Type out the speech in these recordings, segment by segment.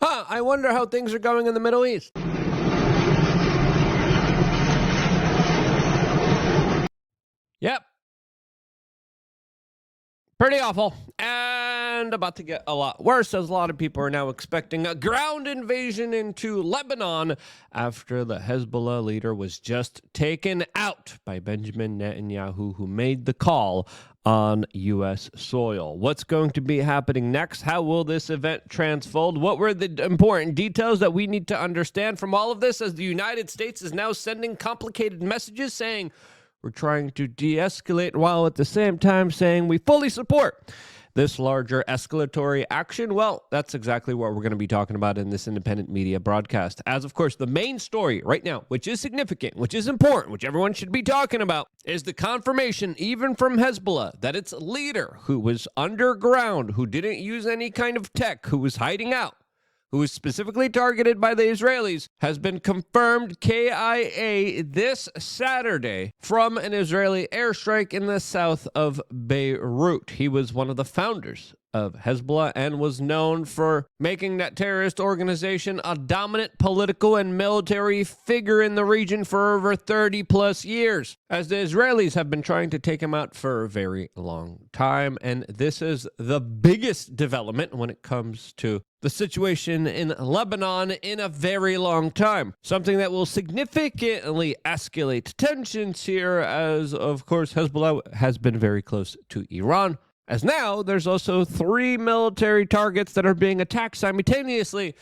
I wonder how things are going in the Middle East. Yep. Pretty awful. And about to get a lot worse, as a lot of people are now expecting a ground invasion into Lebanon after the Hezbollah leader was just taken out by Benjamin Netanyahu, who made the call on U.S. soil. What's going to be happening next? How will this event transfold? What were the important details that we need to understand from all of this, as the United States is now sending complicated messages saying we're trying to de-escalate, while at the same time saying we fully support this larger escalatory action? Well, that's exactly what we're going to be talking about in this independent media broadcast. As, of course, the main story right now, which is significant, which is important, which everyone should be talking about, is the confirmation, even from Hezbollah, that its leader, who was underground, who didn't use any kind of tech, who was hiding out, who was specifically targeted by the Israelis, has been confirmed KIA this Saturday from an Israeli airstrike in the south of Beirut. He was one of the founders of Hezbollah and was known for making that terrorist organization a dominant political and military figure in the region for over 30 plus years, as the Israelis have been trying to take him out for a very long time. And this is the biggest development when it comes to the situation in Lebanon in a very long time. Something that will significantly escalate tensions here, as, of course, Hezbollah has been very close to Iran. As now, there's also 3 military targets that are being attacked simultaneously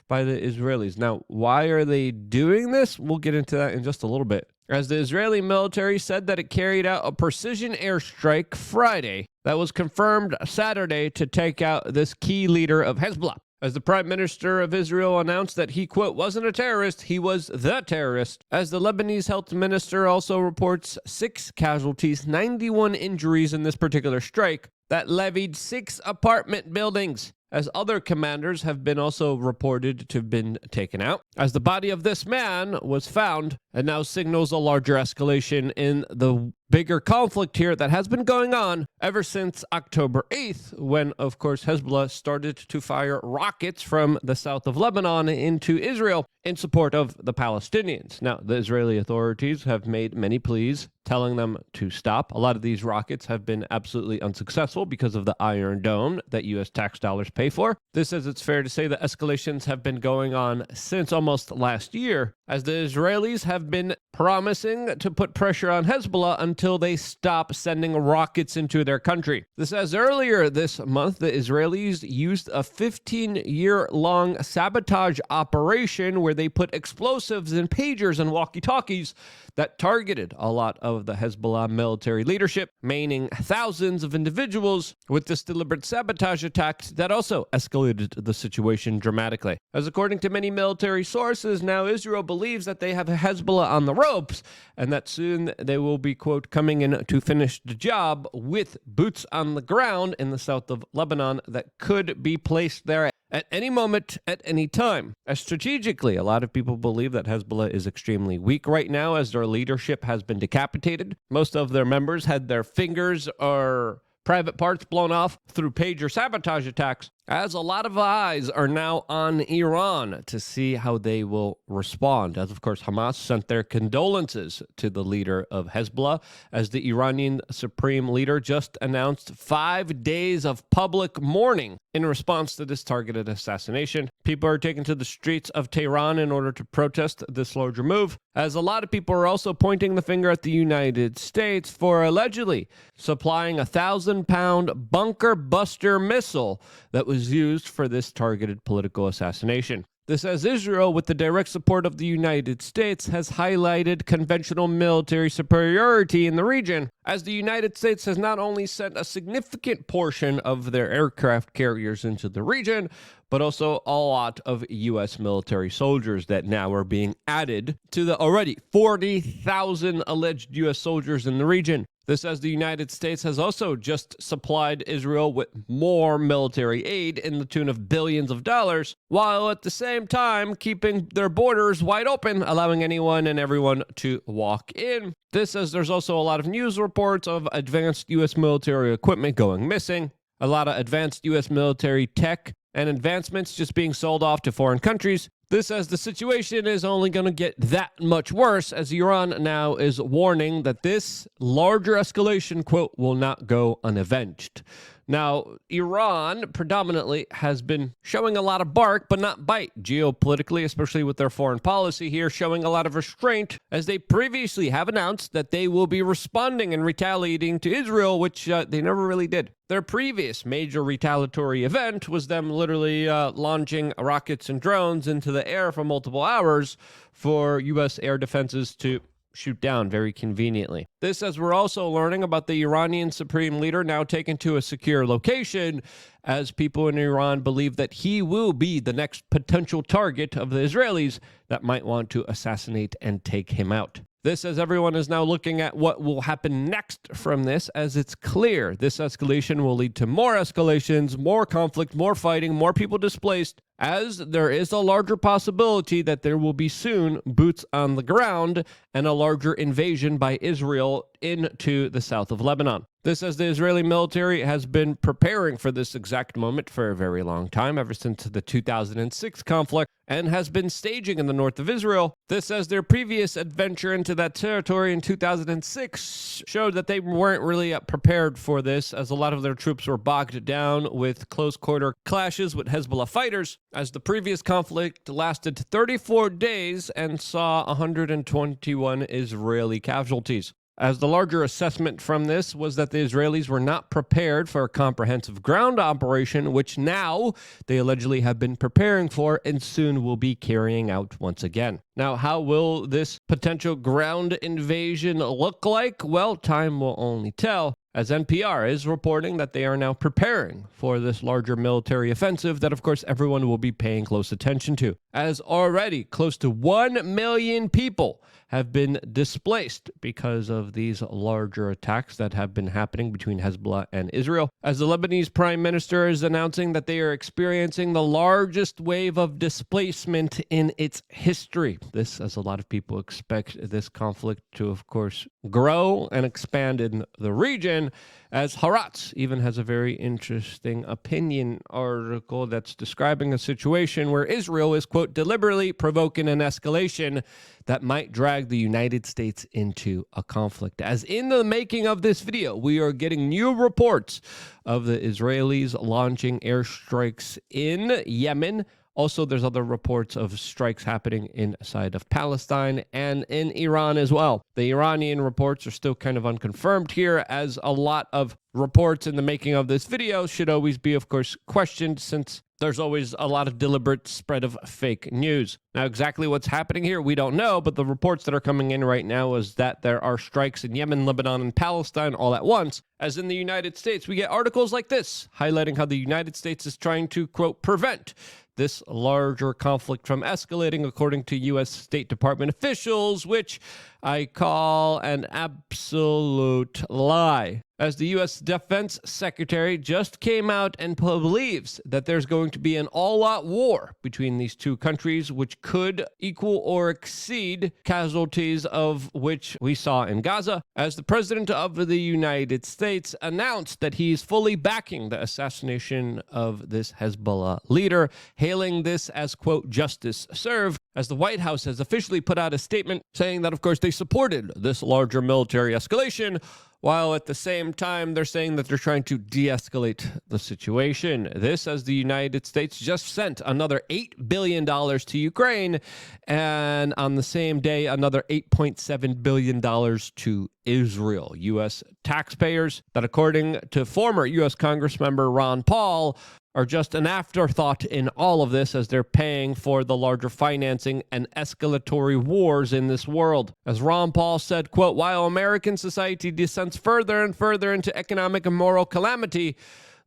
by the Israelis. Now, why are they doing this? We'll get into that in just a little bit. As the Israeli military said that it carried out a precision airstrike Friday that was confirmed Saturday to take out this key leader of Hezbollah. As the Prime Minister of Israel announced that he, quote, wasn't a terrorist, he was the terrorist. As the Lebanese health minister also reports 6 casualties, 91 injuries in this particular strike that levied 6 apartment buildings, as other commanders have been also reported to have been taken out. As the body of this man was found, and now signals a larger escalation in the bigger conflict here that has been going on ever since October 8th, when, of course, Hezbollah started to fire rockets from the south of Lebanon into Israel in support of the Palestinians. Now, the Israeli authorities have made many pleas telling them to stop. A lot of these rockets have been absolutely unsuccessful because of the Iron Dome that U.S. tax dollars pay for. This, as it's fair to say, the escalations have been going on since almost last year, as the Israelis have been promising to put pressure on Hezbollah until they stop sending rockets into their country. This, as earlier this month, the Israelis used a 15-year-long sabotage operation where they put explosives in pagers and walkie-talkies that targeted a lot of the Hezbollah military leadership, maiming thousands of individuals with this deliberate sabotage attack that also escalated the situation dramatically. As according to many military sources, now Israel believes that they have Hezbollah on the ropes and that soon they will be, quote, coming in to finish the job with boots on the ground in the south of Lebanon that could be placed there at any moment, at any time. As strategically, a lot of people believe that Hezbollah is extremely weak right now, as their leadership has been decapitated. Most of their members had their fingers or private parts blown off through pager sabotage attacks, as a lot of eyes are now on Iran to see how they will respond. As, of course, Hamas sent their condolences to the leader of Hezbollah, as the Iranian supreme leader just announced 5 days of public mourning in response to this targeted assassination. People are taken to the streets of Tehran in order to protest this larger move, as a lot of people are also pointing the finger at the United States for allegedly supplying a 1,000-pound bunker buster missile that was used for this targeted political assassination. This, as Israel, with the direct support of the United States, has highlighted conventional military superiority in the region, as the United States has not only sent a significant portion of their aircraft carriers into the region, but also a lot of U.S. military soldiers that now are being added to the already 40,000 alleged U.S. soldiers in the region. This, as the United States has also just supplied Israel with more military aid in the tune of billions of dollars, while at the same time keeping their borders wide open, allowing anyone and everyone to walk in. This, as there's also a lot of news reports of advanced U.S. military equipment going missing, a lot of advanced U.S. military tech and advancements just being sold off to foreign countries. This says the situation is only going to get that much worse, as Iran now is warning that this larger escalation, quote, will not go unavenged. Now, Iran predominantly has been showing a lot of bark, but not bite, geopolitically, especially with their foreign policy here, showing a lot of restraint, as they previously have announced that they will be responding and retaliating to Israel, which they never really did. Their previous major retaliatory event was them literally launching rockets and drones into the air for multiple hours for U.S. air defenses to shoot down very conveniently. This, as we're also learning about the Iranian supreme leader now taken to a secure location, as people in Iran believe that he will be the next potential target of the Israelis that might want to assassinate and take him out. This, as everyone is now looking at what will happen next from this, as it's clear this escalation will lead to more escalations, more conflict, more fighting, more people displaced, as there is a larger possibility that there will be soon boots on the ground and a larger invasion by Israel into the south of Lebanon. This, as the Israeli military has been preparing for this exact moment for a very long time, ever since the 2006 conflict, and has been staging in the north of Israel. This, as their previous adventure into that territory in 2006 showed that they weren't really prepared for this, as a lot of their troops were bogged down with close quarter clashes with Hezbollah fighters, as the previous conflict lasted 34 days and saw 121 Israeli casualties. As the larger assessment from this was that the Israelis were not prepared for a comprehensive ground operation, which now they allegedly have been preparing for and soon will be carrying out once again. Now, how will this potential ground invasion look like? Well, time will only tell, as NPR is reporting that they are now preparing for this larger military offensive that, of course, everyone will be paying close attention to, as already close to 1 million people have been displaced because of these larger attacks that have been happening between Hezbollah and Israel, as the Lebanese prime minister is announcing that they are experiencing the largest wave of displacement in its history. This, as a lot of people expect this conflict to, of course, grow and expand in the region, as Haaretz even has a very interesting opinion article that's describing a situation where Israel is, quote, deliberately provoking an escalation that might drag the United States into a conflict. As in the making of this video, we are getting new reports of the Israelis launching airstrikes in Yemen. Also, there's other reports of strikes happening inside of Palestine and in Iran as well. The Iranian reports are still kind of unconfirmed here, as a lot of reports in the making of this video should always be, of course, questioned, since there's always a lot of deliberate spread of fake news. Now, exactly what's happening here, we don't know, but the reports that are coming in right now is that there are strikes in Yemen, Lebanon, and Palestine all at once. As in the United States, we get articles like this, highlighting how the United States is trying to, quote, prevent this larger conflict from escalating, according to U.S. State Department officials, which I call an absolute lie, as the U.S. Defense Secretary just came out and believes that there's going to be an all-out war between these two countries, which could equal or exceed casualties of which we saw in Gaza, as the President of the United States announced that he's fully backing the assassination of this Hezbollah leader, hailing this as, quote, justice served, as the White House has officially put out a statement saying that, of course, they supported this larger military escalation, while at the same time they're saying that they're trying to de-escalate the situation. This, as the United States just sent another $8 billion to Ukraine, and on the same day, another $8.7 billion to Israel. U.S. taxpayers that, according to former U.S. Congressmember Ron Paul, are just an afterthought in all of this, as they're paying for the larger financing and escalatory wars in this world. As Ron Paul said, quote, while American society descends further and further into economic and moral calamity,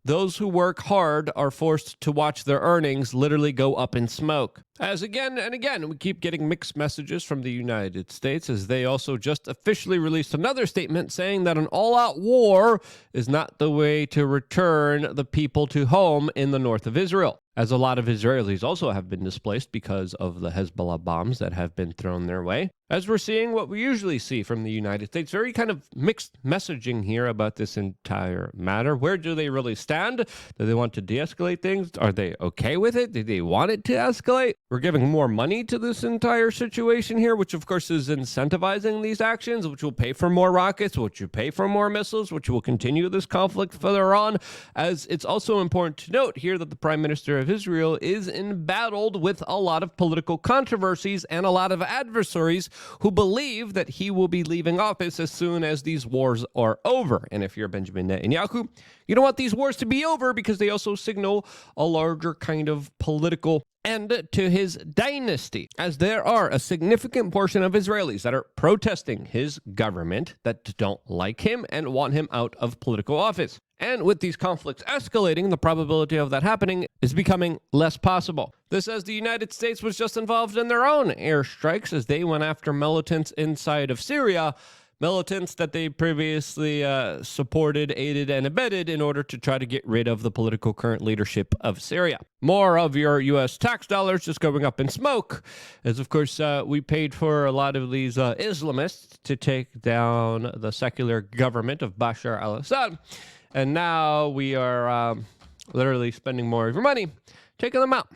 those who work hard are forced to watch their earnings literally go up in smoke. As again and again, we keep getting mixed messages from the United States as they also just officially released another statement saying that an all-out war is not the way to return the people to home in the north of Israel, as a lot of Israelis also have been displaced because of the Hezbollah bombs that have been thrown their way. As we're seeing what we usually see from the United States, very kind of mixed messaging here about this entire matter. Where do they really stand? Do they want to de-escalate things? Are they okay with it? Do they want it to escalate? We're giving more money to this entire situation here, which of course is incentivizing these actions, which will pay for more rockets, which will pay for more missiles, which will continue this conflict further on. As it's also important to note here that the Prime Minister of Israel is embattled with a lot of political controversies and a lot of adversaries who believe that he will be leaving office as soon as these wars are over. And if you're Benjamin Netanyahu, you don't want these wars to be over because they also signal a larger kind of political end to his dynasty, as there are a significant portion of Israelis that are protesting his government, that don't like him and want him out of political office. And with these conflicts escalating, the probability of that happening is becoming less possible. This as the United States was just involved in their own airstrikes as they went after militants inside of Syria, militants that they previously supported, aided, and abetted in order to try to get rid of the political current leadership of Syria. More of your U.S. tax dollars just going up in smoke, as of course we paid for a lot of these Islamists to take down the secular government of Bashar al-Assad. And now we are literally spending more of your money taking them out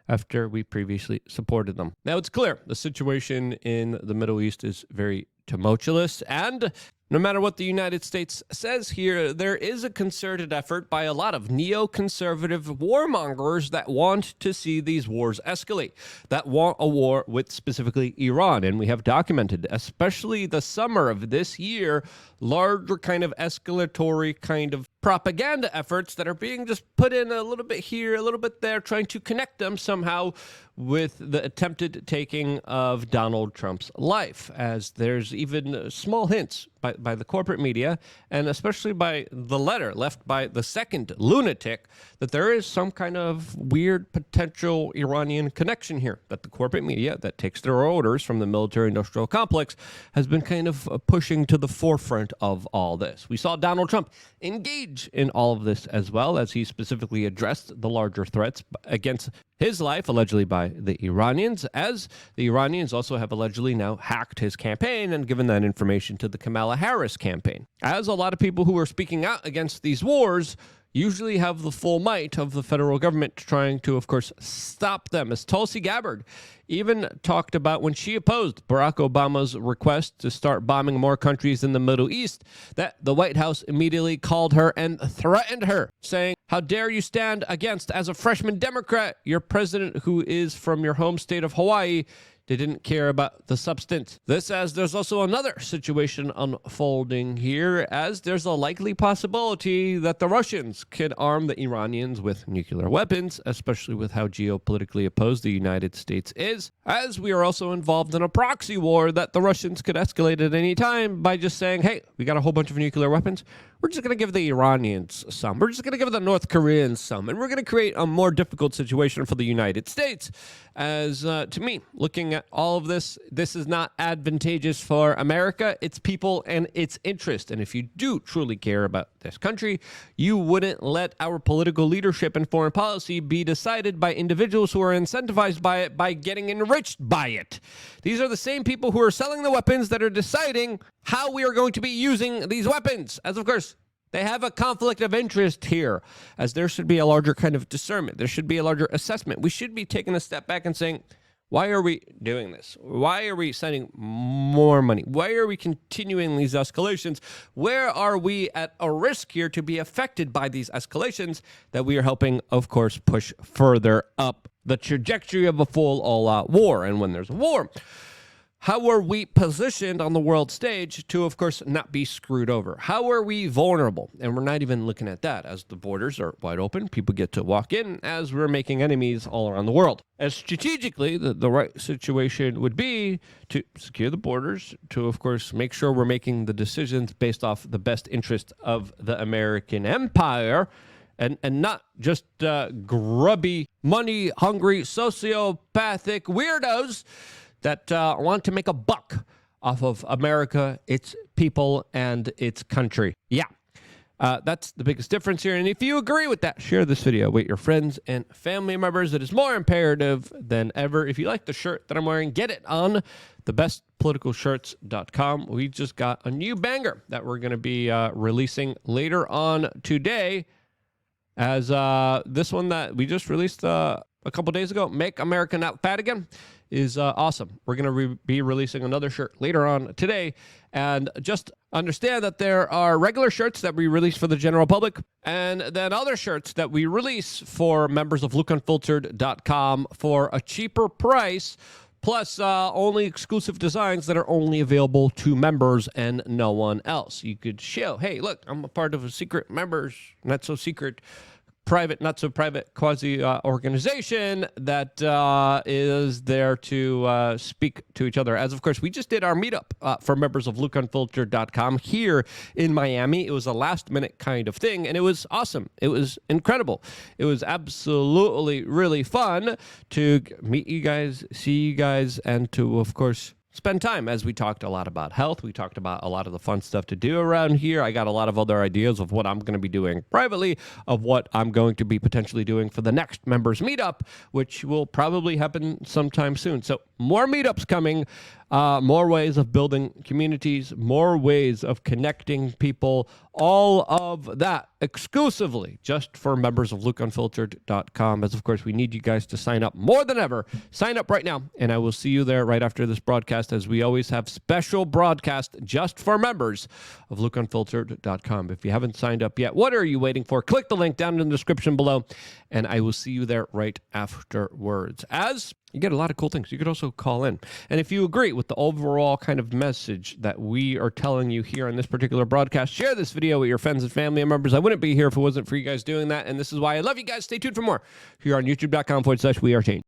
after we previously supported them. Now, it's clear the situation in the Middle East is very tumultuous, and no matter what the United States says here, there is a concerted effort by a lot of neoconservative warmongers that want to see these wars escalate, that want a war with specifically Iran. And we have documented, especially the summer of this year, larger kind of escalatory kind of propaganda efforts that are being just put in a little bit here, a little bit there, trying to connect them somehow with the attempted taking of Donald Trump's life, as there's even small hints by the corporate media, and especially by the letter left by the second lunatic, that there is some kind of weird potential Iranian connection here, that the corporate media that takes their orders from the military-industrial complex has been kind of pushing to the forefront of all this. We saw Donald Trump engage in all of this as well, as he specifically addressed the larger threats against his life, allegedly by the Iranians, as the Iranians also have allegedly now hacked his campaign and given that information to the Kamala Harris campaign. As a lot of people who are speaking out against these wars usually have the full might of the federal government trying to, of course, stop them. As Tulsi Gabbard even talked about when she opposed Barack Obama's request to start bombing more countries in the Middle East, that the White House immediately called her and threatened her, saying, "How dare you stand against, as a freshman Democrat, your president who is from your home state of Hawaii?" They didn't care about the substance. This as there's also another situation unfolding here, as there's a likely possibility that the Russians could arm the Iranians with nuclear weapons, especially with how geopolitically opposed the United States is, as we are also involved in a proxy war that the Russians could escalate at any time by just saying, hey, we got a whole bunch of nuclear weapons. We're just going to give the Iranians some. We're just going to give the North Koreans some. And we're going to create a more difficult situation for the United States. As to me, looking at all of this, this is not advantageous for America, its people, and its interest. And if you do truly care about this country, you wouldn't let our political leadership and foreign policy be decided by individuals who are incentivized by it, by getting enriched by it. These are the same people who are selling the weapons that are deciding how we are going to be using these weapons. As of course, they have a conflict of interest here, as there should be a larger kind of discernment. There should be a larger assessment. We should be taking a step back and saying, why are we doing this? Why are we sending more money? Why are we continuing these escalations? Where are we at a risk here to be affected by these escalations that we are helping, of course, push further up the trajectory of a full all-out war? And when there's a war, how are we positioned on the world stage to, of course, not be screwed over? How are we vulnerable? And we're not even looking at that, as the borders are wide open. People get to walk in, as we're making enemies all around the world. As strategically, the right situation would be to secure the borders, to, of course, make sure we're making the decisions based off the best interest of the American empire, and not just grubby, money-hungry, sociopathic weirdos that want to make a buck off of America, its people, and its country. Yeah. That's the biggest difference here. And if you agree with that, share this video with your friends and family members. It is more imperative than ever. If you like the shirt that I'm wearing, get it on thebestpoliticalshirts.com. We just got a new banger that we're going to be releasing later on today, as this one that we just released a couple days ago, Make America Not Fat Again, is awesome. We're going to be releasing another shirt later on today. And just understand that there are regular shirts that we release for the general public, and then other shirts that we release for members of LukeUnfiltered.com for a cheaper price, plus only exclusive designs that are only available to members and no one else. You could show, hey, look, I'm a part of a secret members, not so secret, private, not so private quasi organization that is there to speak to each other. As of course, we just did our meetup for members of LukeUnfiltered.com here in Miami. It was a last minute kind of thing, and it was awesome. It was incredible. It was absolutely really fun to meet you guys, see you guys, and to, of course, spend time, as we talked a lot about health. We talked about a lot of the fun stuff to do around here. I got a lot of other ideas of what I'm going to be doing privately, of what I'm going to be potentially doing for the next members meetup, which will probably happen sometime soon. So more meetups coming, more ways of building communities, more ways of connecting people, all of that exclusively just for members of LukeUnfiltered.com. As of course, we need you guys to sign up more than ever. Sign up right now, and I will see you there right after this broadcast, as we always have special broadcast just for members of LukeUnfiltered.com. If you haven't signed up yet, what are you waiting for? Click the link down in the description below, and I will see you there right afterwards. As you get a lot of cool things. You could also call in. And if you agree with the overall kind of message that we are telling you here on this particular broadcast, share this video with your friends and family members. I wouldn't be here if it wasn't for you guys doing that. And this is why I love you guys. Stay tuned for more here on youtube.com/wearechange.